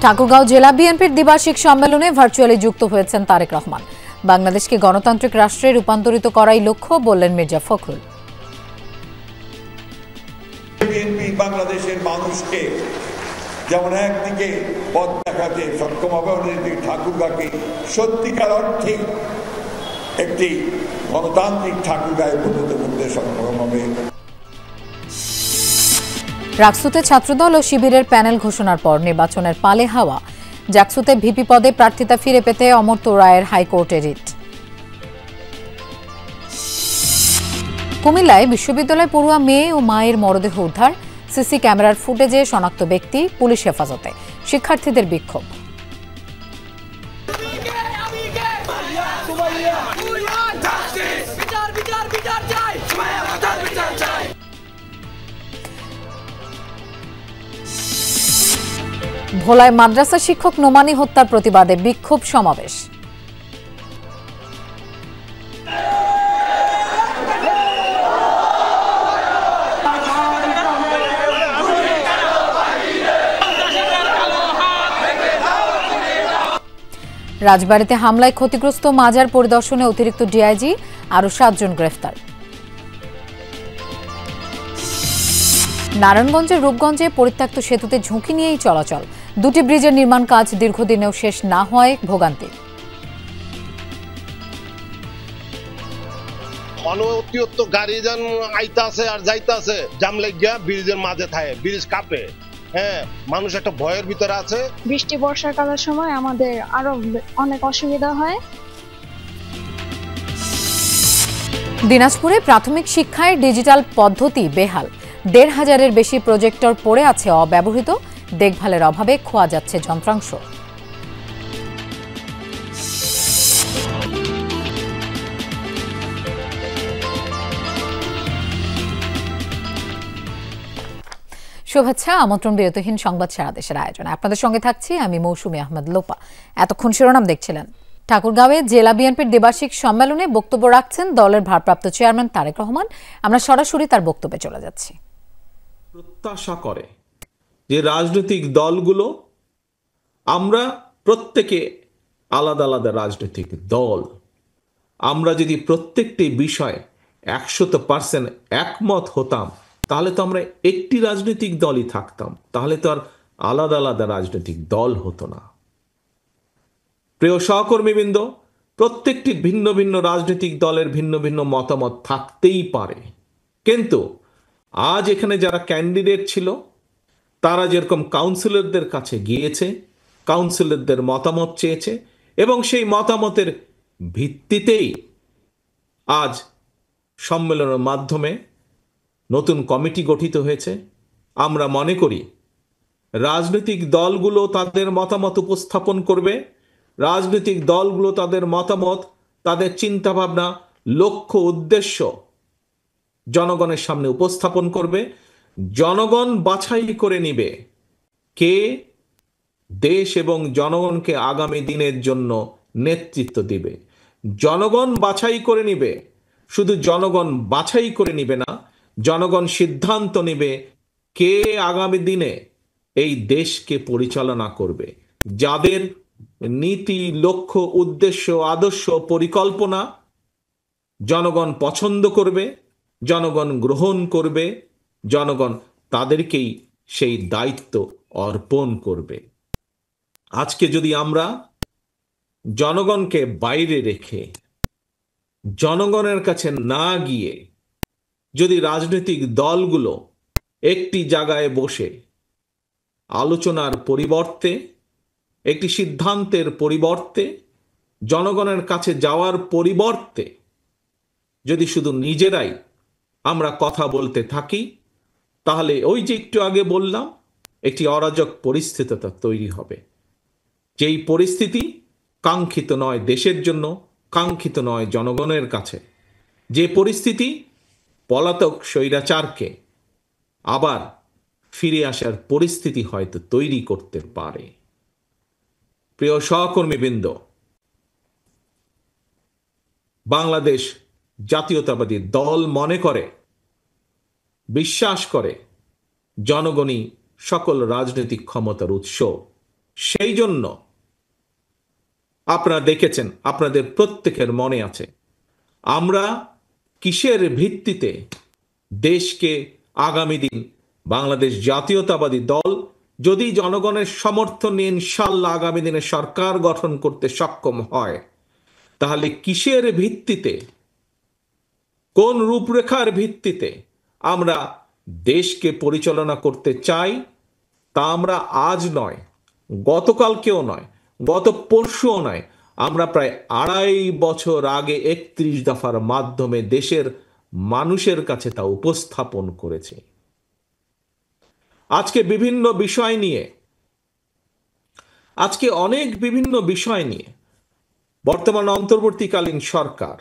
ঠাকুরগাঁও জেলা বিএনপির দ্বিবার্ষিক সম্মেলনে ভার্চুয়ালি যুক্ত হয়েছেন তারেক রহমান। বাংলাদেশকে গণতান্ত্রিক রাষ্ট্রে রূপান্তরিত করাই লক্ষ্য বললেন মির্জা ফখরুল। বিএনপি বাংলাদেশের মানুষকে যেমন একদিকে পথ দেখাতে সক্ষম হবে, অন্যদিকে ঠাকুরগাঁকে সত্যিকার অর্থে একটি গণতান্ত্রিক ঠাকুরগাঁয় পরিণত করতে সক্ষম হবে। রাকসুতে ছাত্রদল ও শিবিরের প্যানেল ঘোষণার পর নির্বাচনের পালে হাওয়া। জাকসুতে ভিপি পদে প্রার্থিতা ফিরে পেতে অমর্ত্য রায়ের হাইকোর্টে রিট। কুমিল্লায় বিশ্ববিদ্যালয় পড়ুয়া মেয়ে ও মায়ের মরদেহ উদ্ধার। সিসি ক্যামেরার ফুটেজে শনাক্ত ব্যক্তি, পুলিশ হেফাজতে। শিক্ষার্থীদের বিক্ষোভ। ভোলায় মাদ্রাসা শিক্ষক নোমানী হত্যার প্রতিবাদে বিক্ষোভ সমাবেশ। রাজবাড়ীতে হামলায় ক্ষতিগ্রস্ত মাজার পরিদর্শনে অতিরিক্ত ডিআইজি, আরও 7 জন গ্রেফতার। নারায়ণগঞ্জের রূপগঞ্জে পরিত্যক্ত সেতুতে ঝুঁকি নিয়েই চলাচল। 2টি ব্রিজের নির্মাণ কাজ দীর্ঘদিনেও শেষ না হওয়ায় ভোগান্তি। অনবরত গাড়ি যান আইতাছে আর যাইতাছে, জাম লাগিয়া ব্রিজের মাঝে থাকে, ব্রিজ কাঁপে। হ্যাঁ, মানুষ একটা ভয়ের ভিতরে আছে। বৃষ্টি বর্ষাকালের সময় আমাদের আরো অনেক অসুবিধা হয়। দিনাজপুরে প্রাথমিক শিক্ষায় ডিজিটাল পদ্ধতি বেহাল। 1,500-এর বেশি প্রজেক্টর পড়ে আছে অব্যবহৃত। দেখভালের অভাবে খোয়া যাচ্ছে যন্ত্রাংশ। শুভেচ্ছা, আমন্ত্রণ বিরতিহীন সংবাদ সারা দেশের আয়োজনে আপনাদের সঙ্গে থাকছি আমি মৌসুমী আহমেদ লোপা। এতক্ষণ শিরোনাম দেখছিলেন। ঠাকুরগাঁওয়ে জেলা বিএনপির দ্বিবার্ষিক সম্মেলনে বক্তব্য রাখছেন দলের ভারপ্রাপ্ত চেয়ারম্যান তারেক রহমান। আমরা সরাসরি তার বক্তব্যে চলে যাচ্ছি। প্রত্যাশা করে যে রাজনৈতিক দলগুলো, আমরা প্রত্যেকে আলাদা আলাদা রাজনৈতিক দল, আমরা যদি প্রত্যেকটি বিষয় 100% একমত হতাম, তাহলে তো আমরা একটি রাজনৈতিক দলই থাকতাম, তাহলে তো আর আলাদা আলাদা রাজনৈতিক দল হতো না। প্রিয় সহকর্মীবৃন্দ, প্রত্যেকটি ভিন্ন ভিন্ন রাজনৈতিক দলের ভিন্ন ভিন্ন মতামত থাকতেই পারে, কিন্তু আজ এখানে যারা ক্যান্ডিডেট ছিল তারা যেরকম কাউন্সিলরদের কাছে গিয়েছে, কাউন্সিলরদের মতামত চেয়েছে এবং সেই মতামতের ভিত্তিতেই আজ সম্মেলনের মাধ্যমে নতুন কমিটি গঠিত হয়েছে। আমরা মনে করি রাজনৈতিক দলগুলো তাদের মতামত উপস্থাপন করবে, রাজনৈতিক দলগুলো তাদের মতামত, তাদের চিন্তাভাবনা, লক্ষ্য, উদ্দেশ্য জনগণের সামনে উপস্থাপন করবে। জনগণ বাছাই করে নিবে কে দেশ এবং জনগণকে আগামী দিনের জন্য নেতৃত্ব দিবে। জনগণ বাছাই করে নিবে, শুধু জনগণ বাছাই করে নিবে না, জনগণ সিদ্ধান্ত নেবে কে আগামী দিনে এই দেশকে পরিচালনা করবে। যাদের নীতি, লক্ষ্য, উদ্দেশ্য, আদর্শ, পরিকল্পনা জনগণ পছন্দ করবে, জনগণ গ্রহণ করবে, জনগণ তাদেরকেই সেই দায়িত্ব অর্পণ করবে। আজকে যদি আমরা জনগণকে বাইরে রেখে, জনগণের কাছে না গিয়ে যদি রাজনৈতিক দলগুলো একটি জায়গায় বসে আলোচনার পরিবর্তে, একটি সিদ্ধান্তের পরিবর্তে, জনগণের কাছে যাওয়ার পরিবর্তে যদি শুধু নিজেরাই আমরা কথা বলতে থাকি, তাহলে ওই যে একটু আগে বললাম, একটি অরাজক পরিস্থিতি তৈরি হবে। যেই পরিস্থিতি কাঙ্ক্ষিত নয় দেশের জন্য, কাঙ্ক্ষিত নয় জনগণের কাছে। যে পরিস্থিতি পলাতক স্বৈরাচারকে আবার ফিরে আসার পরিস্থিতি হয়তো তৈরি করতে পারে। প্রিয় সহকর্মীবৃন্দ, বাংলাদেশ জাতীয়তাবাদী দল মনে করে, বিশ্বাস করে জনগণই সকল রাজনৈতিক ক্ষমতার উৎস। সেই জন্য আপনারা দেখেছেন, আপনাদের প্রত্যেকের মনে আছে, আমরা কিসের ভিত্তিতে দেশকে আগামী দিন বাংলাদেশ জাতীয়তাবাদী দল যদি জনগণের সমর্থন নিয়ে ইনশাল্লাহ আগামী দিনে সরকার গঠন করতে সক্ষম হয়, তাহলে কিসের ভিত্তিতে, কোন রূপরেখার ভিত্তিতে আমরা দেশকে পরিচালনা করতে চাই, তা আমরা আজ নয়, গতকালকেও নয়, গত পরশুও নয়, আমরা প্রায় 2.5 বছর আগে 31 দফার মাধ্যমে দেশের মানুষের কাছে তা উপস্থাপন করেছি। আজকে বিভিন্ন বিষয় নিয়ে বর্তমান অন্তর্বর্তীকালীন সরকার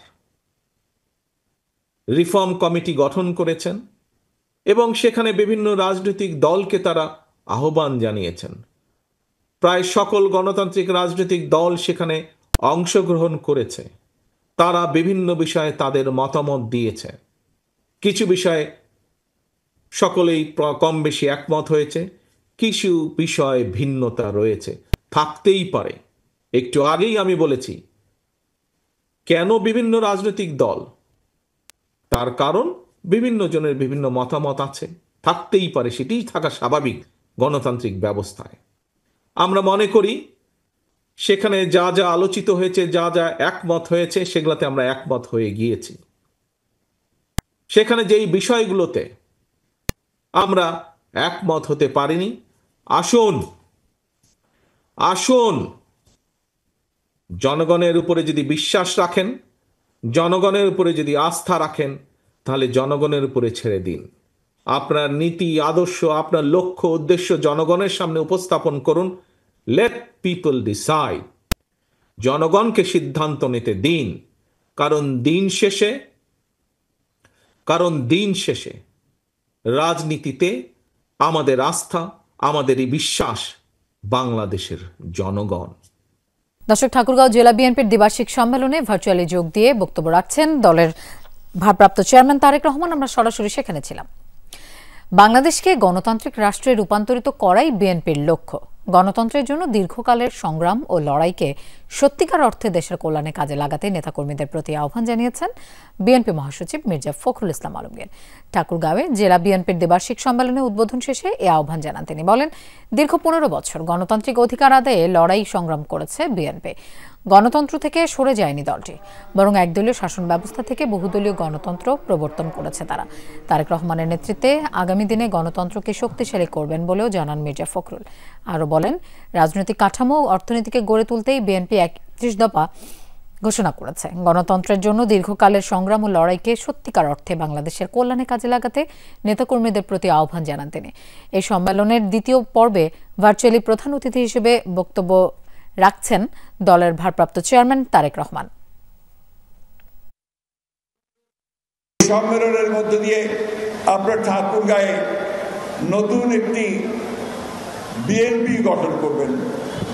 রিফর্ম কমিটি গঠন করেছেন এবং সেখানে বিভিন্ন রাজনৈতিক দলকে তারা আহ্বান জানিয়েছেন। প্রায় সকল গণতান্ত্রিক রাজনৈতিক দল সেখানে অংশগ্রহণ করেছে। তারা বিভিন্ন বিষয়ে তাদের মতামত দিয়েছে। কিছু বিষয়ে সকলেই কম বেশি একমত হয়েছে, কিছু বিষয়ে ভিন্নতা রয়েছে, থাকতেই পারে। একটু আগেই আমি বলেছি কেন বিভিন্ন রাজনৈতিক দল, তার কারণ বিভিন্ন জনের বিভিন্ন মতামত আছে, থাকতেই পারে, সেটাই থাকা স্বাভাবিক গণতান্ত্রিক ব্যবস্থায়। আমরা মনে করি সেখানে যা যা আলোচিত হয়েছে, যা যা একমত হয়েছে, সেগুলোতে আমরা একমত হয়ে গিয়েছি। সেখানে যেই বিষয়গুলোতে আমরা একমত হতে পারিনি, আসুন জনগণের উপরে যদি বিশ্বাস রাখেন, জনগণের উপরে যদি আস্থা রাখেন, তাহলে জনগণের উপরে ছেড়ে দিন। আপনার নীতি আদর্শ, আপনার লক্ষ্য উদ্দেশ্য জনগণের সামনে উপস্থাপন করুন। লেট পিপল ডিসাইড, জনগণকে সিদ্ধান্ত নিতে দিন। কারণ দিন শেষে রাজনীতিতে আমাদের আস্থা, আমাদেরই বিশ্বাস বাংলাদেশের জনগণ। দর্শক, ঠাকুরগাঁও জেলা বিএনপির দ্বিবার্ষিক সম্মেলনে ভার্চুয়ালি যোগ দিয়ে বক্তব্য রাখছেন দলের ভারপ্রাপ্ত চেয়ারম্যান তারেক রহমান। আমরা সরাসরি সেখানে ছিলাম। বাংলাদেশকে গণতান্ত্রিক রাষ্ট্রে রূপান্তরিত করাই বিএনপির লক্ষ্য। গণতন্ত্রের জন্য দীর্ঘকালের সংগ্রাম ও লড়াইকে সত্যিকার অর্থে দেশের কল্যাণে কাজে লাগাতে নেতাকর্মীদের প্রতি আহ্বান জানিয়েছেন বিএনপি মহাসচিব মির্জা ফখরুল ইসলাম আলমগীর। ঠাকুরগাঁওয়ে জেলা বিএনপির দ্বিবার্ষিক সম্মেলনে উদ্বোধন শেষে এ আহ্বান জানান তিনি। বলেন, দীর্ঘ 15 বছর গণতান্ত্রিক অধিকার আদায়ে লড়াই সংগ্রাম করেছে বিএনপি। গণতন্ত্র থেকে সরে যায়নি দলটি, বরং একদলীয় শাসন ব্যবস্থা থেকে বহুদলীয় গণতন্ত্র প্রবর্তন করেছে তারা। তারেক রহমানের নেতৃত্বে আগামী দিনে গণতন্ত্রকে শক্তিশালী করবেন বলেও জানান মির্জা ফখরুল। আরও বলেন, রাজনৈতিক কাঠামো ও অর্থনীতিকে গড়ে তুলতেই বিএনপি 31 দফা ঘোষণা করেছে। গণতন্ত্রের জন্য দীর্ঘকালের সংগ্রাম ও লড়াইকে সত্যিকার অর্থে বাংলাদেশের কল্যাণে কাজে লাগাতে নেতাকর্মীদের প্রতি আহ্বান জানান তিনি। এই সম্মেলনের দ্বিতীয় পর্বে ভার্চুয়ালি প্রধান অতিথি হিসেবে বক্তব্য রাখছেন দলের ভারপ্রাপ্ত চেয়ারম্যান তারেক রহমান। সম্মেলনের মধ্য দিয়ে আপনার ঠাকুরগাঁয়ে নতুন একটি বিএনপি গঠন করবেন,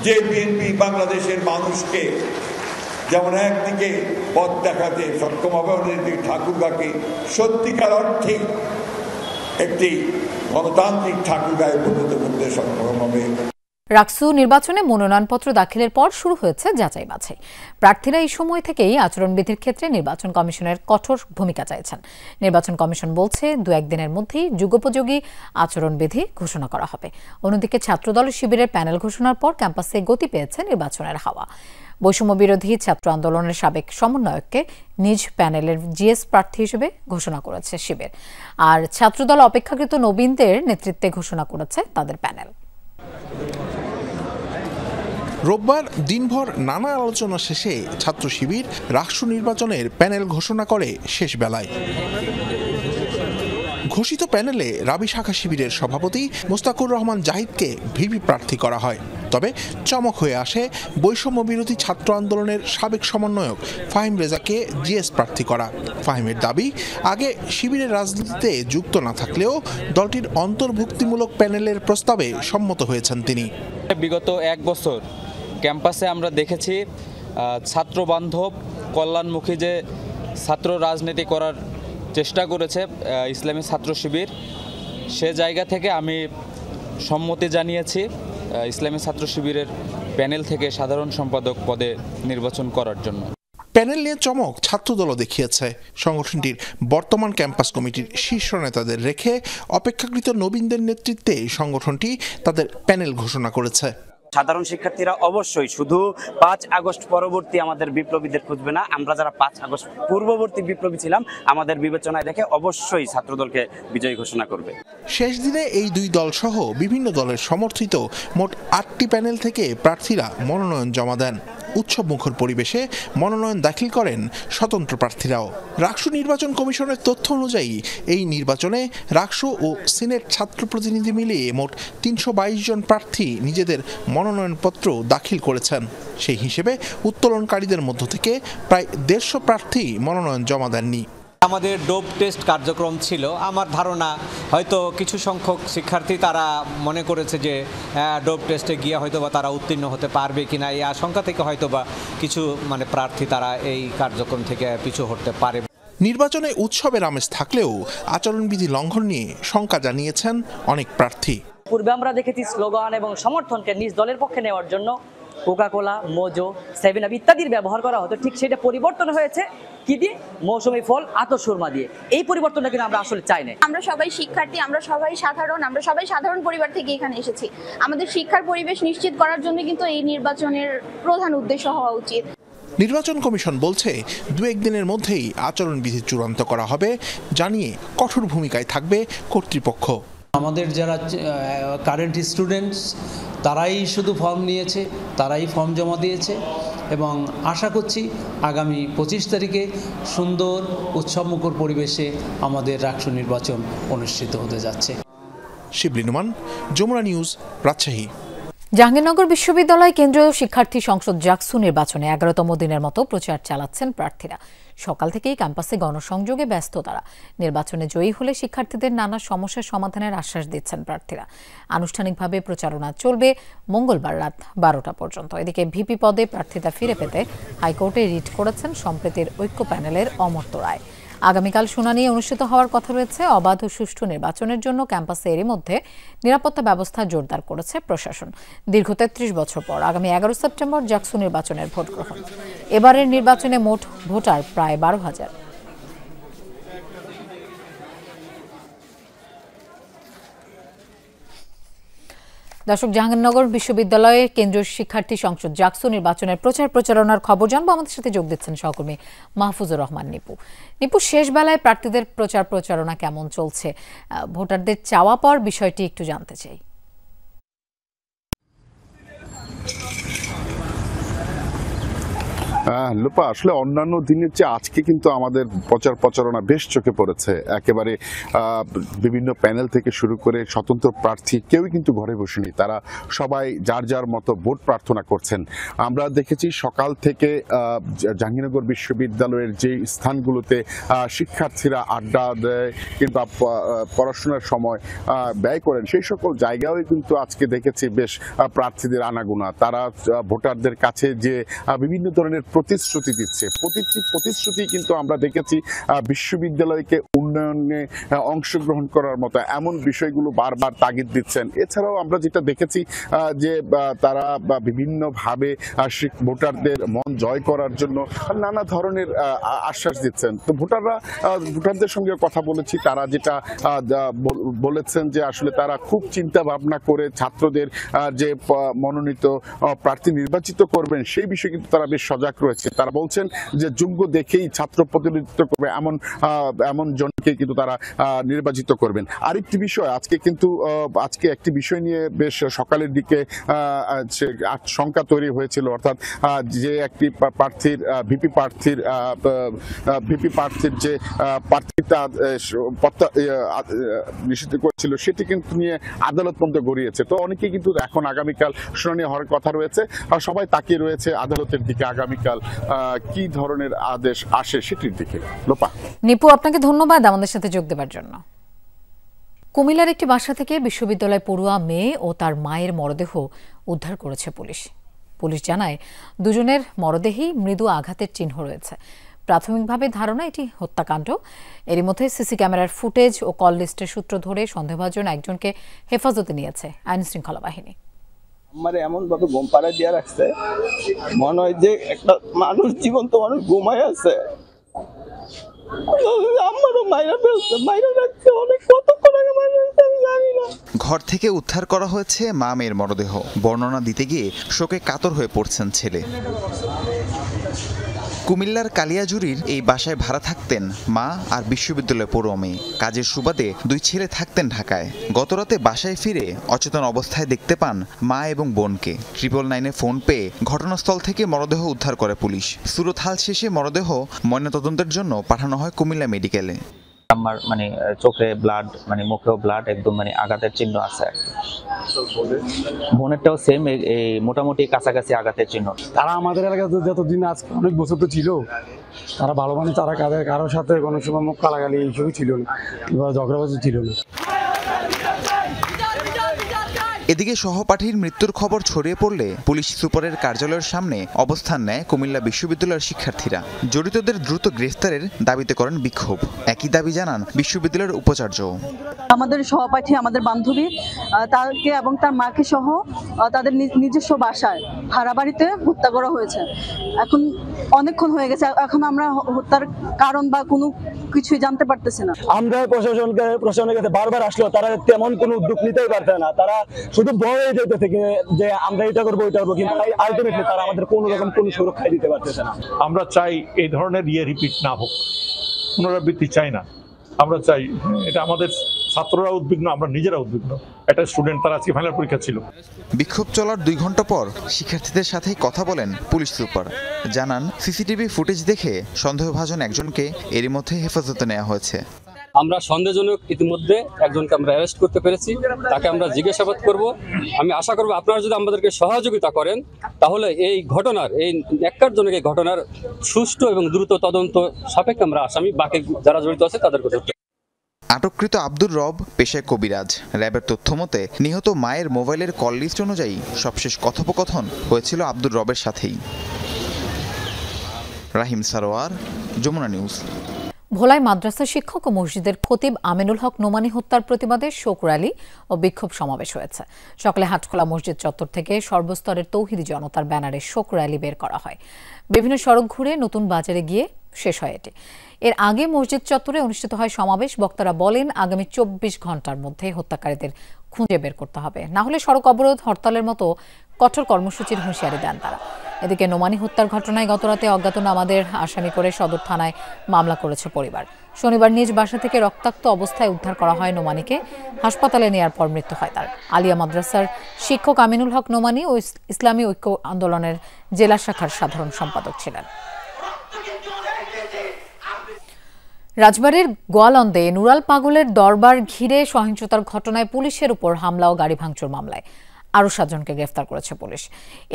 যে বিএনপি বাংলাদেশের মানুষকে যেমন একদিকে পথ দেখাতে সক্ষম হবে, অন্যদিকে ঠাকুরগাঁকে সত্যিকার অর্থে একটি গণতান্ত্রিক ঠাকুরগাঁয়ে পরিণত করতে সক্ষম হবে। রাকসু নির্বাচনে মনোনয়নপত্র দাখিলের পর শুরু হয়েছে যাচাই বাছাই। প্রার্থীরা এই সময় থেকেই আচরণবিধির ক্ষেত্রে নির্বাচন কমিশনের কঠোর ভূমিকা চাইছেন। নির্বাচন কমিশন বলছে 2-1 দিনের মধ্যেই যুগোপযোগী আচরণবিধি ঘোষণা করা হবে। অন্যদিকে ছাত্রদল শিবিরের প্যানেল ঘোষণার পর ক্যাম্পাসে গতি পেয়েছে নির্বাচনের হাওয়া। বৈষম্য বিরোধী ছাত্র আন্দোলনের সাবেক সমন্বয়ককে নিজ প্যানেলের জিএস প্রার্থী হিসেবে ঘোষণা করেছে শিবির। আর ছাত্রদল অপেক্ষাকৃত নবীনদের নেতৃত্বে ঘোষণা করেছে তাদের প্যানেল। রোববার দিনভর নানা আলোচনা শেষে ছাত্র শিবির রাকসু নির্বাচনের প্যানেল ঘোষণা করে শেষ বেলায়। ঘোষিত প্যানেলে রাবি শাখা শিবিরের সভাপতি মোস্তাকুর রহমান জাহিদকে ভিপি প্রার্থী করা হয়। তবে চমক হয়ে আসে বৈষম্য বিরোধী ছাত্র আন্দোলনের সাবেক সমন্বয়ক ফাহিম রেজাকে জিএস প্রার্থী করা। ফাহিমের দাবি, আগে শিবিরের রাজনীতিতে যুক্ত না থাকলেও দলটির অন্তর্ভুক্তিমূলক প্যানেলের প্রস্তাবে সম্মত হয়েছেন তিনি। বিগত 1 বছর ক্যাম্পাসে আমরা দেখেছি ছাত্র বান্ধব কল্যাণমুখী যে ছাত্র রাজনীতি করার চেষ্টা করেছে ইসলামী ছাত্র শিবির, সে জায়গা থেকে আমি সম্মতি জানিয়েছি ইসলামী ছাত্র শিবিরের প্যানেল থেকে সাধারণ সম্পাদক পদে নির্বাচন করার জন্য। প্যানেল নিয়ে চমক ছাত্রদলও দেখিয়েছে। সংগঠনটির বর্তমান ক্যাম্পাস কমিটির শীর্ষ নেতাদের রেখে অপেক্ষাকৃত নবীনদের নেতৃত্বে সংগঠনটি তাদের প্যানেল ঘোষণা করেছে। সাধারণ শিক্ষার্থীরা অবশ্যই শুধু 5 আগস্ট পরবর্তী আমাদের বিপ্লবীদের খুঁজবে না, আমরা যারা 5 আগস্ট পূর্ববর্তী বিপ্লবী ছিলাম আমাদের বিবেচনায় রেখে অবশ্যই ছাত্রদলকে বিজয়ী ঘোষণা করবে। শেষ দিনে এই দুই দল সহ বিভিন্ন দলের সমর্থিত মোট 8টি প্যানেল থেকে প্রার্থীরা মনোনয়ন জমা দেন। উৎসবমুখর পরিবেশে মনোনয়ন দাখিল করেন স্বতন্ত্র প্রার্থীরাও। রাকসু নির্বাচন কমিশনের তথ্য অনুযায়ী এই নির্বাচনে রাকসু ও সিনেট ছাত্র প্রতিনিধি মিলিয়ে মোট 322 জন প্রার্থী নিজেদের মনোনয়নপত্র দাখিল করেছেন। সেই হিসেবে উত্তোলনকারীদের মধ্য থেকে প্রায় 150 প্রার্থী মনোনয়ন জমা দেননি। আমাদের ডোপ টেস্ট কার্যক্রম ছিল। আমার ধারণা হয়তো কিছু সংখ্যক শিক্ষার্থী তারা মনে করেছে যে ডোপ টেস্টে গিয়ে হয়তো বা তারা উত্তীর্ণ হতে পারবে কিনা, এই আশঙ্কা থেকে হয়তো বা কিছু প্রার্থী তারা এই কার্যক্রম থেকে পিছু হটতে পারে। নির্বাচনে উৎসবের আমেজ থাকলেও আচরণবিধি লঙ্ঘন নিয়ে শঙ্কা জানিয়েছেন অনেক প্রার্থী। পূর্বে আমরা দেখেছি স্লোগান এবং সমর্থনকে নিজ দলের পক্ষে নেওয়ার জন্য কোকাকোলা, মোজো, 7 আপ ইত্যাদির ব্যবহার করা হতো। ঠিক সেটা পরিবর্তন হয়েছে কি দিয়ে? মৌসুমী ফল, আতর সুরমা দিয়ে। এই পরিবর্তনটা কিন্তু আমরা আসলে চাই না। আমরা সবাই শিক্ষার্থী, আমরা সবাই সাধারণ পরিবার থেকে এখানে এসেছি। আমাদের শিক্ষার পরিবেশ নিশ্চিত করার জন্য কিন্তু এই নির্বাচনের প্রধান উদ্দেশ্য হওয়া উচিত। নির্বাচন কমিশন বলছে 2-1 দিনের মধ্যেই আচরণবিধি চূড়ান্ত করা হবে, জানিয়ে কঠোর ভূমিকায় থাকবে কর্তৃপক্ষ। আমাদের যারা কারেন্ট স্টুডেন্টস তারাই শুধু ফর্ম নিয়েছে, তারাই ফর্ম জমা দিয়েছে এবং আশা করছি আগামী 25 তারিখে সুন্দর উৎসবমুখর পরিবেশে আমাদের রাকসু নির্বাচন অনুষ্ঠিত হতে যাচ্ছে। শিবলি নুমান, যমুনা নিউজ, রাজশাহী। জাহাঙ্গীরনগর বিশ্ববিদ্যালয় কেন্দ্রীয় শিক্ষার্থী সংসদ জাকসু নির্বাচনে 11তম দিনের মতো প্রচার চালাচ্ছেন প্রার্থীরা। সকাল থেকেই ক্যাম্পাসে গণসংযোগে ব্যস্ত তারা। নির্বাচনে জয়ী হলে শিক্ষার্থীদের নানা সমস্যার সমাধানের আশ্বাস দিচ্ছেন প্রার্থীরা। আনুষ্ঠানিকভাবে প্রচারণা চলবে মঙ্গলবার রাত 12টা পর্যন্ত। এদিকে ভিপি পদে প্রার্থীতা ফিরে পেতে হাইকোর্টে রিট করেছেন সম্প্রীতির ঐক্য প্যানেলের অমর্ত্য রায়। আগামীকাল শুনানি অনুষ্ঠিত হওয়ার কথা রয়েছে। অবাধ ও সুষ্ঠু নির্বাচনের জন্য ক্যাম্পাসে এরই মধ্যে নিরাপত্তা ব্যবস্থা জোরদার করেছে প্রশাসন। দীর্ঘ 33 বছর পর আগামী 11 সেপ্টেম্বর জাকসু নির্বাচনের ভোট গ্রহণ। এবারের নির্বাচনে মোট ভোটার প্রায় 12,000। দর্শক, জাহাঙ্গীরনগর বিশ্ববিদ্যালয়ে কেন্দ্রীয় শিক্ষার্থী সংসদ জাকসু নির্বাচনের প্রচারণার খবর জানবো। আমাদের সাথে যোগ দিচ্ছেন সহকর্মী মাহফুজুর রহমান নিপু। শেষ বেলায় প্রার্থীদের প্রচারণা কেমন চলছে? ভোটারদের চাওয়া পাওয়ার বিষয়টি একটু জানতে চাই। লোপা, আসলে অন্যান্য দিনের চেয়ে আজকে কিন্তু আমাদের প্রচারণা বেশ চোখে পড়েছে। একেবারে বিভিন্ন প্যানেল থেকে শুরু করে স্বতন্ত্র প্রার্থী কেউই কিন্তু ঘরে বসেনি, তারা সবাই যার যার মতো ভোট প্রার্থনা করছেন। আমরা দেখেছি সকাল থেকে জাহাঙ্গীরনগর বিশ্ববিদ্যালয়ের যে স্থানগুলোতে শিক্ষার্থীরা আড্ডা দেয় কিংবা পড়াশোনার সময় ব্যয় করেন, সেই সকল জায়গায় কিন্তু আজকে দেখেছি বেশ প্রার্থীদের আনাগোনা। তারা ভোটারদের কাছে যে বিভিন্ন ধরনের প্রতিশ্রুতি দিচ্ছে, প্রতিশ্রুতি কিন্তু আমরা দেখেছি বিশ্ববিদ্যালয়কে উন্নয়নে অংশগ্রহণ করার মতো এমন বিষয়গুলো বারবার তাগিদ দিচ্ছেন। এছাড়াও আমরা যেটা দেখেছি যে তারা বিভিন্নভাবে ভোটারদের মন জয় করার জন্য নানা ধরনের আশ্বাস দিচ্ছেন। তো ভোটারদের সঙ্গে কথা বলেছি, তারা যেটা বলেছেন যে আসলে তারা খুব চিন্তা ভাবনা করে ছাত্রদের যে মনোনীত প্রার্থী নির্বাচিত করবেন সেই বিষয়ে কিন্তু তারা বেশ সজাগ রয়েছে। তারা বলছেন যে যোগ্য দেখেই ছাত্র প্রতিনিধিত্ব করবে এমন জনকে কিন্তু তারা নির্বাচিত করবেন। আরেকটি বিষয়, আজকে একটি বিষয় নিয়ে বেশ সকালের দিকে শঙ্কা তৈরি হয়েছিল, অর্থাৎ যে একটি প্রার্থীর ভিপি প্রার্থীর যে প্রার্থীতা নিষিদ্ধ করেছিল সেটি কিন্তু নিয়ে আদালত পর্যন্ত গড়িয়েছে। তো অনেকেই কিন্তু এখন আগামীকাল শুনানি হওয়ার কথা রয়েছে, আর সবাই তাকিয়ে রয়েছে আদালতের দিকে আগামীকাল কি ধরনের আদেশ আসে সেটির দিকে। লোপা, নিপু, আপনাকে ধন্যবাদ আমাদের সাথে যোগ দেওয়ার জন্য। কুমিল্লার একটি বাসা থেকে বিশ্ববিদ্যালয় পড়ুয়া মেয়ে ও তার মায়ের মরদেহ উদ্ধার করেছে পুলিশ জানায় দুজনের মরদেহেই মৃদু আঘাতের চিহ্ন রয়েছে। প্রাথমিকভাবে ধারণা এটি হত্যাকাণ্ড। এরই মধ্যে সিসি ক্যামেরার ফুটেজ ও কল লিস্টের সূত্র ধরে সন্দেহভাজন একজনকে হেফাজতে নিয়েছে আইনশৃঙ্খলা বাহিনী। আমার এমন ভাবে ঘুম পাড়া দিয়ে রাখছে, মনে হয় যে একটা মানুষ, জীবন্ত মানুষ ঘুমায় আছে। আমারও মাইরা ফেলছে, মাইরা রাখছে অনেক, কতক্ষণ আগে মাইরা রাখছে আমি জানি না। ঘর থেকে উদ্ধার করা হয়েছে মা মেয়ের মরদেহ। বর্ণনা দিতে গিয়ে শোকে কাতর হয়ে পড়ছেন ছেলে। কুমিল্লার কালিয়াজুরির এই বাসায় ভাড়া থাকতেন মা আর বিশ্ববিদ্যালয়ে পড়ুয়া মেয়ে। কাজের সুবাদে দুই ছেলে থাকতেন ঢাকায়। গতরাতে বাসায় ফিরে অচেতন অবস্থায় দেখতে পান মা এবং বোনকে। 999-এ ফোন পেয়ে ঘটনাস্থল থেকে মরদেহ উদ্ধার করে পুলিশ। সুরত হাল শেষে মরদেহ ময়নাতদন্তের জন্য পাঠানো হয় কুমিল্লা মেডিকেলে। আমার চোখে ব্লাড, মুখেও ব্লাড, একদম আঘাতের চিহ্ন আছে। বোনেরটাও সেম, এই মোটামুটি কাছাকাছি আঘাতের চিহ্ন। তারা আমাদের এলাকাতে যতদিন আজকে অনেক বছর তো ছিল, তারা ভালো তারা কারোর সাথে কোনো সময় মুখ কালাগালি এইসবই ছিল না, ঝগড়াবাজি ছিল না। এদিকে সহপাঠীর মৃত্যুর খবর ছড়িয়ে পড়লে পুলিশ সুপারের কার্যালয়ের সামনে অবস্থান নেয় কুমিল্লা বিশ্ববিদ্যালয়ের শিক্ষার্থীরা। জড়িতদের দ্রুত গ্রেফতারের দাবিতে করেন বিক্ষোভ। একই দাবি জানান বিশ্ববিদ্যালয়ের উপাচার্য। আমাদের সহপাঠী, আমাদের বান্ধবী, তাকে এবং তার মাকে সহ তাদের নিজস্ব বাসায় ভাড়া বাড়িতে হত্যা করা হয়েছে। এখন অনেকক্ষণ হয়ে গেছে, এখন আমরা হত্যার কারণ বা কোনো কিছুই জানতে পারতেছি না। আমরা প্রশাসনের কাছে বারবার আসলেও তারা তেমন কোনো উদ্যোগ নিতেই পারছে না। তারা শুধু ভয় দিতে থেকে যে আমরা এটা করবো ওইটা করবো, কিন্তু আলটিমেটলি তারা আমাদের কোনো রকম কোনো সুরক্ষা দিতে পারতেছে না। আমরা চাই এই ধরনের রিপিট না হোক, পুনরাবৃত্তি চাই না। আমরা চাই, এটা আমাদের ছাত্ররা উদ্বিগ্ন, আমরা নিজেরা উদ্বিগ্ন। একটা স্টুডেন্ট, তার আজকে ফাইনাল পরীক্ষা ছিল। বিক্ষোভ চলার 2 ঘন্টা পর শিক্ষার্থীদের সাথে কথা বলেন পুলিশ সুপার। জানান সিসিটিভি ফুটেজ দেখে সন্দেহভাজন একজনকে এরই মধ্যে হেফাজতে নেওয়া হয়েছে। আমরা সন্দেহজনক ইতিমধ্যে একজনকে আমরা অ্যারেস্ট করতে পেরেছি, তাকে আমরা জিজ্ঞাসাবাদ করব। আমি আশা করব আপনারা যদি আমাদেরকে সহযোগিতা করেন, তাহলে এই ঘটনার, এই ন্যাক্কারজনক এই ঘটনার সুষ্ঠু এবং দ্রুত তদন্ত সাপেক্ষে আমরা আসামি বাকি যারা জড়িত আছে তাদেরকে ধরতে। আটককৃত আব্দুর রব পেশায় কবিরাজ। র্যাবের তথ্য মতে নিহত মায়ের মোবাইলের কল লিস্ট অনুযায়ী সবশেষ কথোপকথন হয়েছিল আব্দুর রবের সাথেই। রাহিম সারোয়ার, যমুনা নিউজ। ভোলায় মাদ্রাসা শিক্ষক ও মসজিদের খতিব আমিনুল হক নোমানী হত্যার প্রতিবাদে শোক র্যালি ও বিক্ষোভ সমাবেশ হয়েছে। সকালে হাটখোলা মসজিদ চত্বর থেকে সর্বস্তরের তৌহিদি জনতার ব্যানারে শোক র্যালি বের করা হয়। বিভিন্ন সড়ক ঘুরে নতুন বাজারে গিয়ে শেষ হয় এটি। এর আগে মসজিদ চত্বরে অনুষ্ঠিত হয় সমাবেশ। বক্তারা বলেন, আগামী 24 ঘন্টার মধ্যে হত্যাকারীদের খুঁজে বের করতে হবে, না হলে সড়ক অবরোধ, হরতালের মতো কঠোর কর্মসূচির হুঁশিয়ারি দেন তারা। এদিকে নোমানী হত্যার ঘটনায় গতরাতে অজ্ঞাতনামাদের আসামি করে সদর থানায় মামলা করেছে পরিবার। শনিবার নিজ বাসা থেকে রক্তাক্ত অবস্থায় উদ্ধার করা হয় নোমানীকে। হাসপাতালে নেওয়ার পর মৃত্যু হয় তার। আলিয়া মাদ্রাসার শিক্ষক আমিনুল হক নোমানী ও ইসলামী ঐক্য আন্দোলনের জেলা শাখার সাধারণ সম্পাদক ছিলেন। রাজবাড়ীর গোয়ালন্দে নুরাল পাগলের দরবার ঘিরে সহিংসতার ঘটনায় পুলিশের উপর হামলা ও গাড়ি ভাঙচুর মামলায় আরও 7 জনকে গ্রেফতার করেছে পুলিশ।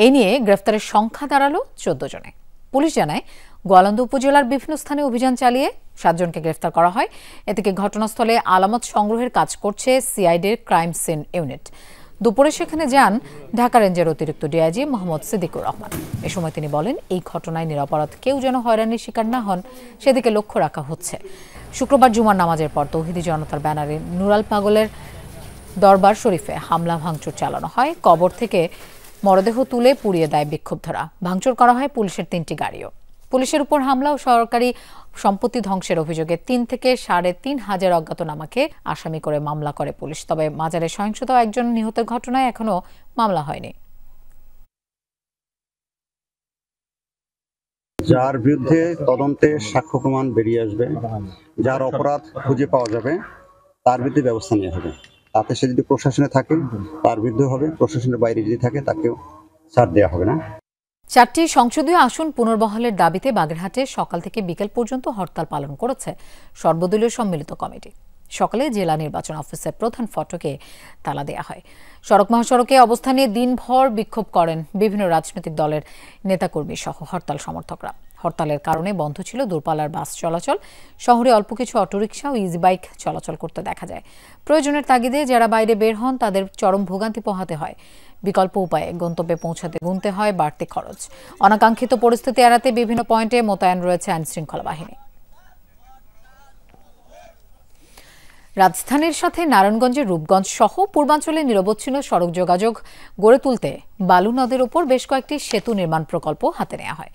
এই নিয়ে গ্রেফতারের সংখ্যা দাঁড়ালো 14 জনে। পুলিশ জানায়, গোয়ালন্দ উপজেলার বিভিন্ন স্থানে অভিযান চালিয়ে 7 জনকে গ্রেফতার করা হয়। এদিকে ঘটনাস্থলে আলামত সংগ্রহের কাজ করছে সিআইডির ক্রাইম সিন ইউনিট। দুপুরে সেখানে যান ঢাকা রেঞ্জের অতিরিক্ত ডিআইজি মোহাম্মদ সিদ্দিকুর রহমান। এ সময় তিনি বলেন, এই ঘটনায় নিরপরাধ কেউ যেন হয়রানির শিকার না হন সেদিকে লক্ষ্য রাখা হচ্ছে। শুক্রবার জুমার নামাজের পর তৌহিদি জনতার ব্যানারে নুরাল পাগলের দরবার শরীফে হামলা ভাঙচুর চালানো হয়। কবর থেকে মরদেহ তুলে পুড়িয়ে দেয় বিক্ষুব্ধরা। ভাঙচুর করা হয় পুলিশের 3টি গাড়িও। পুলিশের উপর হামলা ও সরকারি সম্পত্তি ধ্বংসের অভিযোগে 3 থেকে 3,500 অজ্ঞাতনামাকে আসামি করে মামলা করে পুলিশ। তবে মাজারে সহিংসতা একজন নিহতের ঘটনায় এখনো মামলা হয়নি। যার বিরুদ্ধে তদন্তে সাক্ষ্য প্রমাণ বেরিয়ে আসবে, যার অপরাধ খুঁজে পাওয়া যাবে, তার বিরুদ্ধে ব্যবস্থা নেওয়া হবে। তাতে সে যদি প্রশাসনে থাকে তার বিরুদ্ধে হবে, প্রশাসনের বাইরে যদি থাকে তাকেও ছাড় দেওয়া হবে না। 4টি সংসদীয় আসন পুনর্বহালের দাবিতে বাগেরহাটে সকাল থেকে বিকেল পর্যন্ত হরতাল পালন করেছে সর্বদলীয় সম্মিলিত কমিটি। সকালে জেলা নির্বাচন অফিসের প্রধান ফটকে তালা দেওয়া হয়। সড়ক মহাসড়কে অবস্থান নিয়ে দিনভর বিক্ষোভ করেন বিভিন্ন রাজনৈতিক দলের নেতাকর্মী সহ হরতাল সমর্থকরা। হরতালের কারণে বন্ধ ছিল দূরপাল্লার বাস চলাচল। শহরে অল্প কিছু অটোরিকশা ও ইজি বাইক চলাচল করতে দেখা যায়। প্রয়োজনের তাগিদে যারা বাইরে বের হন তাদের চরম ভোগান্তি পোহাতে হয়। বিকল্প উপায়ে গন্তব্যে পৌঁছাতে গুনতে হয় বাড়তি খরচ। অনাকাঙ্ক্ষিত পরিস্থিতি এড়াতে বিভিন্ন পয়েন্টে মোতায়েন রয়েছে আইনশৃঙ্খলা বাহিনী। রাজধানীর সাথে নারায়ণগঞ্জের রূপগঞ্জ সহ পূর্বাঞ্চলে নিরবচ্ছিন্ন সড়ক যোগাযোগ গড়ে তুলতে বালু নদের উপর বেশ কয়েকটি সেতু নির্মাণ প্রকল্প হাতে নেওয়া হয়।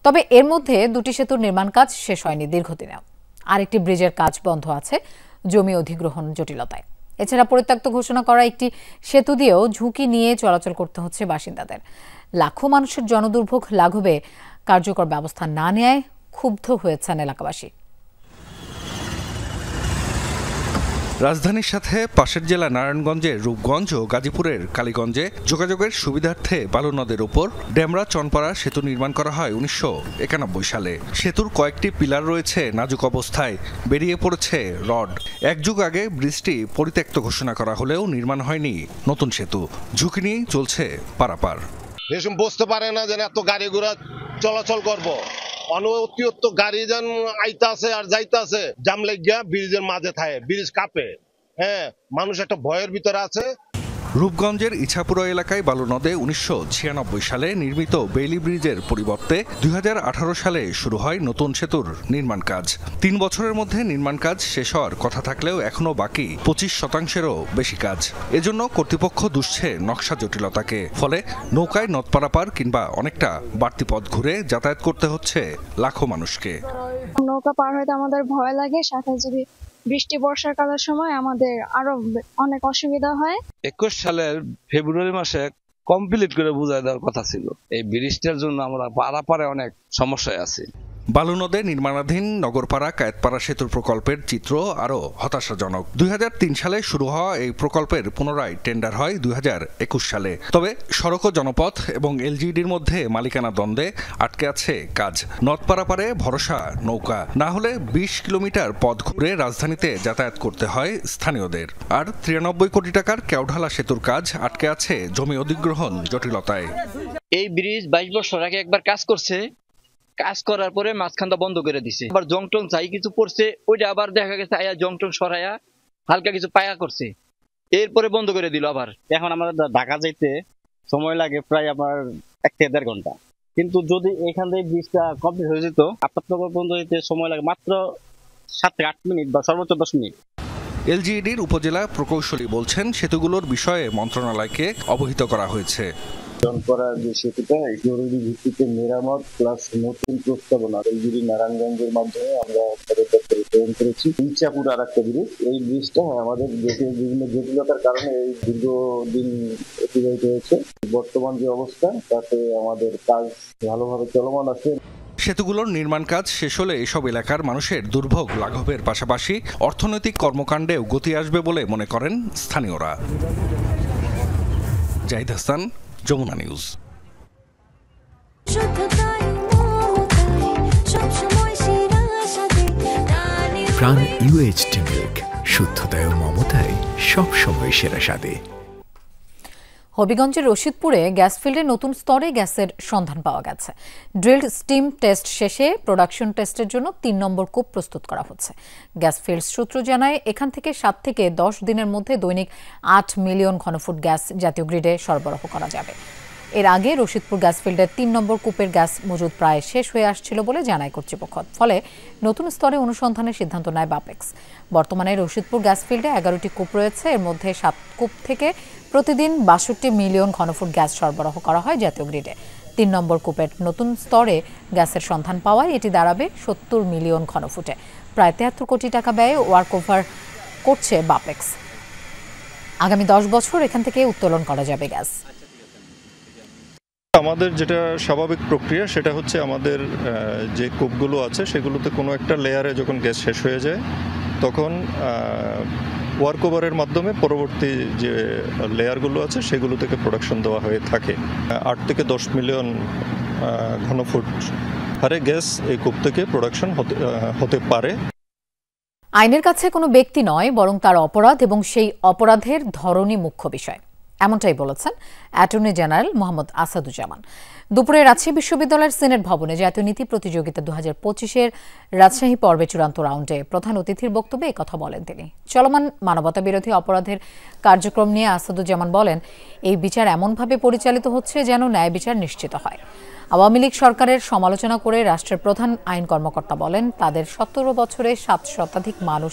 তবে এর মধ্যে দুটি সেতুর নির্মাণ কাজ শেষ হয়নি দীর্ঘদিনেও। আরেকটি ব্রিজের কাজ বন্ধ আছে জমি অধিগ্রহণ জটিলতায়। এছাড়া পরিত্যক্ত ঘোষণা করা একটি সেতু দিয়েও ঝুঁকি নিয়ে চলাচল করতে হচ্ছে বাসিন্দাদের। লাখো মানুষের জনদুর্ভোগ লাঘবে কার্যকর ব্যবস্থা না নেয় ক্ষুব্ধ হয়েছেন এলাকাবাসী। রাজধানীর সাথে পাশের জেলা নারায়ণগঞ্জের রূপগঞ্জ ও গাজীপুরের কালীগঞ্জে যোগাযোগের সুবিধার্থে বালু নদের উপর ডেমরা চনপাড়া সেতু নির্মাণ করা হয় 1991 সালে। সেতুর কয়েকটি পিলার রয়েছে নাজুক অবস্থায়, বেরিয়ে পড়েছে রড। এক যুগ আগে ব্রিজটি পরিত্যক্ত ঘোষণা করা হলেও নির্মাণ হয়নি নতুন সেতু। ঝুঁকি নিয়েই চলছে পারাপার। এসব বুঝতে পারে না যে এত গাড়ি ঘোড়া চলাচল করব, অতিরিক্ত গাড়ি যেন আইতা আছে আর যাইতে আছে, জাম লাগিয়া ব্রিজের মাঝে থাকে, ব্রিজ কাঁপে। হ্যাঁ, মানুষ একটা ভয়ের ভিতরে আছে। রূপগঞ্জের ইছাপুরা এলাকায় বালু নদে 1996 সালে নির্মিত বেইলি ব্রিজের পরিবর্তে 2018 সালে শুরু হয় নতুন সেতুর নির্মাণ কাজ। 3 বছরের মধ্যে নির্মাণ কাজ শেষ হওয়ার কথা থাকলেও এখনও বাকি 25%-এরও বেশি কাজ। এজন্য কর্তৃপক্ষ দুষছে নকশা জটিলতাকে। ফলে নৌকায় নদ পারাপার কিংবা অনেকটা বাড়তি পথ ঘুরে যাতায়াত করতে হচ্ছে লাখো মানুষকে। নৌকা পার হইতে আমাদের ভয় লাগে, সাথে যদি বৃষ্টি বর্ষাকালের সময় আমাদের আরো অনেক অসুবিধা হয়। 21 সালের ফেব্রুয়ারি মাসে কমপ্লিট করে বুঝাই দেওয়ার কথা ছিল। এই ব্রিজটার জন্য আমরা পারাপারে অনেক সমস্যায় আছি। বালু নদে নির্মাণাধীন নগরপাড়া কায়েতপাড়া সেতুর প্রকল্পের চিত্র আরও হতাশাজনক। 2003 সালে শুরু হওয়া এই প্রকল্পের পুনরায় টেন্ডার হয় 2021 সালে। তবে সড়ক ও জনপথ এবং এলজিইডির মধ্যে মালিকানা দ্বন্দ্বে আটকে আছে কাজ। নদ পারাপারে ভরসা নৌকা, না হলে 20 কিলোমিটার পথ ঘুরে রাজধানীতে যাতায়াত করতে হয় স্থানীয়দের। আর 93 কোটি টাকার কেওঢালা সেতুর কাজ আটকে আছে জমি অধিগ্রহণ জটিলতায়। এই ব্রিজ 22 বছর আগে একবার কাজ করছে, কাজ করার পরে মাঝখানটা বন্ধ করে দিছে। আবার জংটং চাই কিছু পড়ছে, ওইটা আবার দেখা গেছে আয়া জংটং সরাইয়া হালকা কিছু পায়া করছে, এরপরে বন্ধ করে দিল আবার। এখন আমাদের ঢাকা যাইতে সময় লাগে প্রায় আমার 1 থেকে 1.5 ঘন্টা, কিন্তু যদি এখান থেকে ব্রিজটা কমপ্লিট হয়ে যেত আপনার বন্ধ হইতে সময় লাগে মাত্র 7 থেকে 8 মিনিট বা সর্বোচ্চ 10 মিনিট। এলজিইডির উপজেলা প্রকৌশলী বলছেন সেতুগুলোর বিষয়ে মন্ত্রণালয়কে অবহিত করা হয়েছে। চনপাড়া যে সেতুটা জরুরি ভিত্তিতে মেরামত প্লাস নতুন প্রস্তাবনা এলজিইডি নারায়ণগঞ্জের মাধ্যমে আমরা প্রেরণ করেছি। ইচ্ছাপুর আর একটা ব্রিজ, এই ব্রিজটা আমাদের দেশের বিভিন্ন জটিলতার কারণে এই দীর্ঘদিন অতিবাহিত হয়েছে। বর্তমান যে অবস্থা তাতে আমাদের কাজ ভালোভাবে চলমান আছে। সেতুগুলোর নির্মাণ কাজ শেষ হলে এসব এলাকার মানুষের দুর্ভোগ লাঘবের পাশাপাশি অর্থনৈতিক কর্মকাণ্ডেও গতি আসবে বলে মনে করেন স্থানীয়রা। জাহিদ হাসান, যমুনা নিউজ। প্রাণ UHT মিল্ক, শুদ্ধতায় ও মমতায় সবসময় সেরা স্বাদে। হবিগঞ্জের রশিদপুরে গ্যাস ফিল্ডে নতুন স্তরে গ্যাসের সন্ধান পাওয়া গেছে। ড্রিলড স্টিম টেস্ট শেষে প্রোডাকশন টেস্টের জন্য 3 নম্বর কূপ প্রস্তুত করা হচ্ছে। গ্যাস ফিল্ড সূত্র জানায় এখান থেকে 7 থেকে 10 দিনের মধ্যে দৈনিক 8 মিলিয়ন ঘনফুট গ্যাস জাতীয় গ্রিডে সরবরাহ করা যাবে। এর আগে রশিদপুর গ্যাস ফিল্ডের 3 নম্বর কূপের গ্যাস মজুদ প্রায় শেষ হয়ে আসছিল বলে জানায় কর্তৃপক্ষ। ফলে নতুন স্তরে অনুসন্ধানের সিদ্ধান্ত নেয় বাপেক্স। বর্তমানে রশিদপুর গ্যাস ফিল্ডে 11টি কূপ রয়েছে। এর মধ্যে 7 কূপ থেকে প্রতিদিন 62 মিলিয়ন ঘনফুট গ্যাস সরবরাহ করা হয় জাতীয় গ্রিডে। 3 নম্বর কূপের নতুন স্তরে গ্যাসের সন্ধান পাওয়ায় এটি দাঁড়াবে 70 মিলিয়ন ঘনফুটে। প্রায় 73 কোটি টাকা ব্যয়ে ওয়ার্ক ওভার করছে বাপেক্স। আগামী 10 বছর এখান থেকে উত্তোলন করা যাবে গ্যাস। আমাদের যেটা স্বাভাবিক প্রক্রিয়া সেটা হচ্ছে আমাদের যে কূপগুলো আছে সেগুলোতে কোনো একটা লেয়ারে যখন গ্যাস শেষ হয়ে যায় তখন ওয়ার্ক ওভারের মাধ্যমে পরবর্তী যে লেয়ারগুলো আছে সেগুলো থেকে প্রোডাকশন দেওয়া হয়ে থাকে। 8 থেকে 10 মিলিয়ন ঘনফুট হারে গ্যাস এই কূপ থেকে প্রোডাকশন হতে পারে। আইনের কাছে কোনো ব্যক্তি নয়, বরং তার অপরাধ এবং সেই অপরাধের ধরনই মুখ্য বিষয়, এমনটাই বলেছেন অ্যাটর্নি জেনারেল মোহাম্মদ আসাদুজ্জামান। দুপুরে রাজশাহী বিশ্ববিদ্যালয়ের সিনেট ভবনে জাতীয় নীতি প্রতিযোগিতা 2025-এর রাজশাহী পর্বে চূড়ান্ত রাউন্ডে প্রধান অতিথির বক্তব্যে একথা বলেন তিনি। চলমান মানবতা বিরোধী অপরাধের কার্যক্রম নিয়ে আসাদুজ্জামান বলেন, এই বিচার এমনভাবে পরিচালিত হচ্ছে যেন ন্যায় বিচার নিশ্চিত হয়। আওয়ামী লীগ সরকারের সমালোচনা করে রাষ্ট্রের প্রধান আইন কর্মকর্তা বলেন, তাদের 17 বছরে 7 শতাধিক মানুষ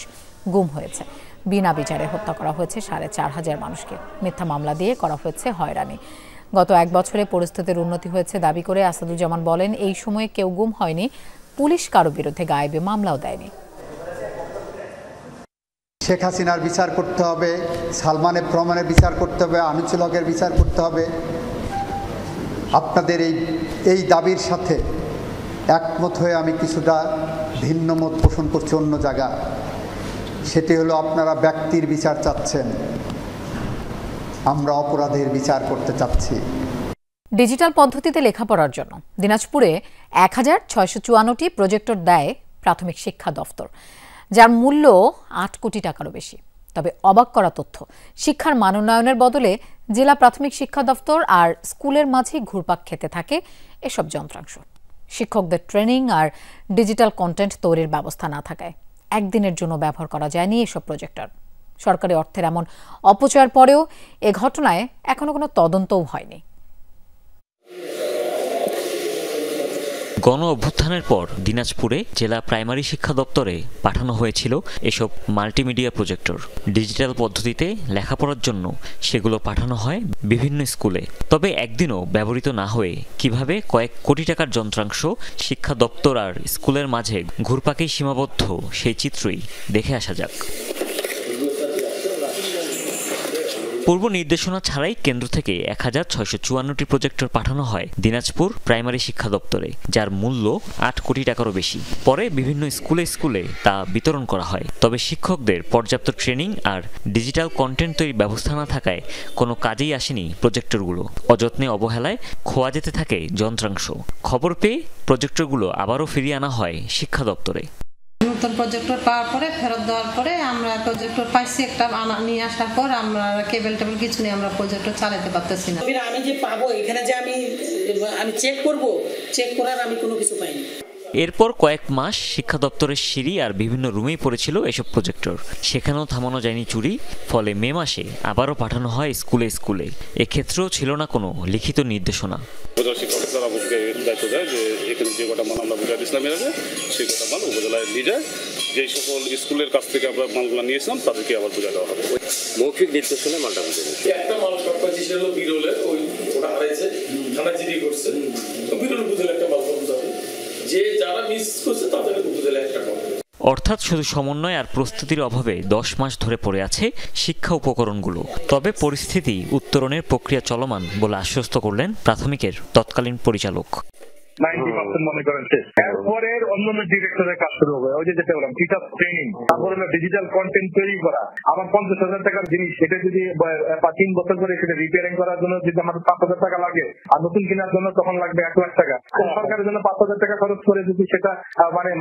গুম হয়েছে। বিনা বিচারে হত্যা করা হয়েছে ৪,৫০০ মানুষকে। মিথ্যা মামলা দিয়ে করা হয়েছে হয়রানি। গত 1 বছরে পরিস্থিতির উন্নতি হয়েছে দাবি করে আসাদুজ্জামান বলেন, এই সময়ে কেউ গুম হয়নি, পুলিশ কারো বিরুদ্ধে গায়েবী মামলাও দেয়নি। শেখ হাসিনার বিচার করতে হবে, সালমান এফ রহমানের বিচার করতে হবে, আনিসুল হকের বিচার করতে হবে। আপনাদের এই দাবির সাথে একমত হয়ে আমি কিছুটা ভিন্ন মত পোষণ করছি অন্য জায়গা। সেটি হলো আপনারা ব্যক্তির বিচার চাচ্ছেন, আমরা অপরাধের বিচার করতে চাচ্ছি। ডিজিটাল পদ্ধতিতে লেখাপড়ার জন্য দিনাজপুরে ১,৬৫৪টি প্রজেক্টর দেয় প্রাথমিক শিক্ষা দফতর, যার মূল্য ৮ কোটি টাকারও বেশি। তবে অবাক করা তথ্য, শিক্ষার মান উন্নয়নের বদলে জেলা প্রাথমিক শিক্ষা দফতর আর স্কুলের মাঝে ঘুরপাক খেতে থাকে এসব যন্ত্রাংশ। শিক্ষকদের ট্রেনিং আর ডিজিটাল কন্টেন্ট তৈরির ব্যবস্থা না থাকায় একদিনের জন্য ব্যবহার করা যায়নি এসব প্রজেক্টর। সরকারি অর্থের এমন অপচয়ের পরেও এ ঘটনায় এখনো কোনো তদন্তও হয়নি। গণ অভ্যুত্থানের পর দিনাজপুরে জেলা প্রাইমারি শিক্ষা দপ্তরে পাঠানো হয়েছিল এসব মাল্টিমিডিয়া প্রজেক্টর। ডিজিটাল পদ্ধতিতে লেখাপড়ার জন্য সেগুলো পাঠানো হয় বিভিন্ন স্কুলে। তবে একদিনও ব্যবহৃত না হয়ে কিভাবে কয়েক কোটি টাকার যন্ত্রাংশ শিক্ষা দপ্তর আর স্কুলের মাঝে ঘুরপাকেই সীমাবদ্ধ, সেই চিত্রই দেখে আসা যাক। পূর্ব নির্দেশনা ছাড়াই কেন্দ্র থেকে ১,৬৫৪টি প্রজেক্টর পাঠানো হয় দিনাজপুর প্রাইমারি শিক্ষা দপ্তরে, যার মূল্য ৮ কোটি টাকারও বেশি। পরে বিভিন্ন স্কুলে তা বিতরণ করা হয়। তবে শিক্ষকদের পর্যাপ্ত ট্রেনিং আর ডিজিটাল কন্টেন্ট তৈরির ব্যবস্থা না থাকায় কোনো কাজেই আসেনি প্রজেক্টরগুলো। অযত্নে অবহেলায় খোয়া যেতে থাকে যন্ত্রাংশ। খবর পেয়ে প্রজেক্টরগুলো আবারও ফিরিয়ে আনা হয় শিক্ষা দপ্তরে। নতুন প্রজেক্টর পাওয়ার পরে ফেরত দেওয়ার পরে আমরা প্রজেক্টর পাইছি, একটা নিয়ে আসার পর আমরা কেবল টেবিল কিছু নিয়ে আমরা প্রজেক্টর চালাতে পারতেছি না। আমি যে পাবো এখানে যে আমি চেক করব, চেক করার আমি কোনো কিছু পাইনি। এরপর কয়েক মাস শিক্ষা দপ্তরের সিঁড়ি আর বিভিন্ন রুমেই পড়েছিল এসব প্রজেক্টর। সেখানেও থামানো যায়নি চুরি। ফলে মে মাসে আবারও পাঠানো হয় স্কুলে। এক্ষেত্রেও ছিল না কোনো লিখিত নির্দেশনা। দায়িত্ব দেয় যে এখানে যে কটা মাল আমরা বুঝাই দিয়েছিলাম এর আগে, সেই কটা মাল উপজেলায় নিয়ে যায়। যেই সকল স্কুলের কাছ থেকে আমরা মালগুলো নিয়েছিলাম তাদেরকে আবার বুঝাই দেওয়া হবে। মৌখিক নির্দেশনায় মালটা বুঝে দিচ্ছে। একটা মাল সরকারি ছিল বিরলের, ওটা হারাইছে, থানা জিডি করছে, বিরল উপজেলা একটা মাল পাওয়া যাবে। যে যারা মিস করছে তাদের উপজেলা একটা পাবে। অর্থাৎ শুধু সমন্বয় আর প্রস্তুতির অভাবে 10 মাস ধরে পড়ে আছে শিক্ষা উপকরণগুলো। তবে পরিস্থিতি উত্তরণের প্রক্রিয়া চলমান বলে আশ্বস্ত করলেন প্রাথমিকের তৎকালীন পরিচালক। 90% মনে করেন এরপরে অন্যান্য ডিরেক্টরের কাজ শুরু হবে। ওই যেটা বললাম টিচার ট্রেনিং, তারপরে ডিজিটাল কন্টেন্ট তৈরি করা। আমার 50,000 টাকার জিনিস, সেটা যদি 3 বছর পরে সেটা রিপেয়ারিং করার জন্য যদি আমাদের 5,000 টাকা লাগে, আর নতুন কেনার জন্য তখন লাগবে 1 লাখ টাকা। সরকারের জন্য 5,000 টাকা খরচ করে যদি সেটা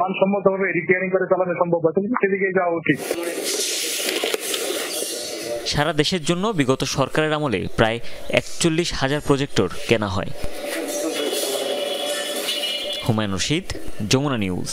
মানসম্মত ভাবে রিপেয়ারিং করে চালানো সম্ভব হয়, সেদিকে যাওয়া উচিত। সারা দেশের জন্য বিগত সরকারের আমলে প্রায় 41,000 প্রজেক্টর কেনা হয়। হুমায়ুন রশিদ, যমুনা নিউজ।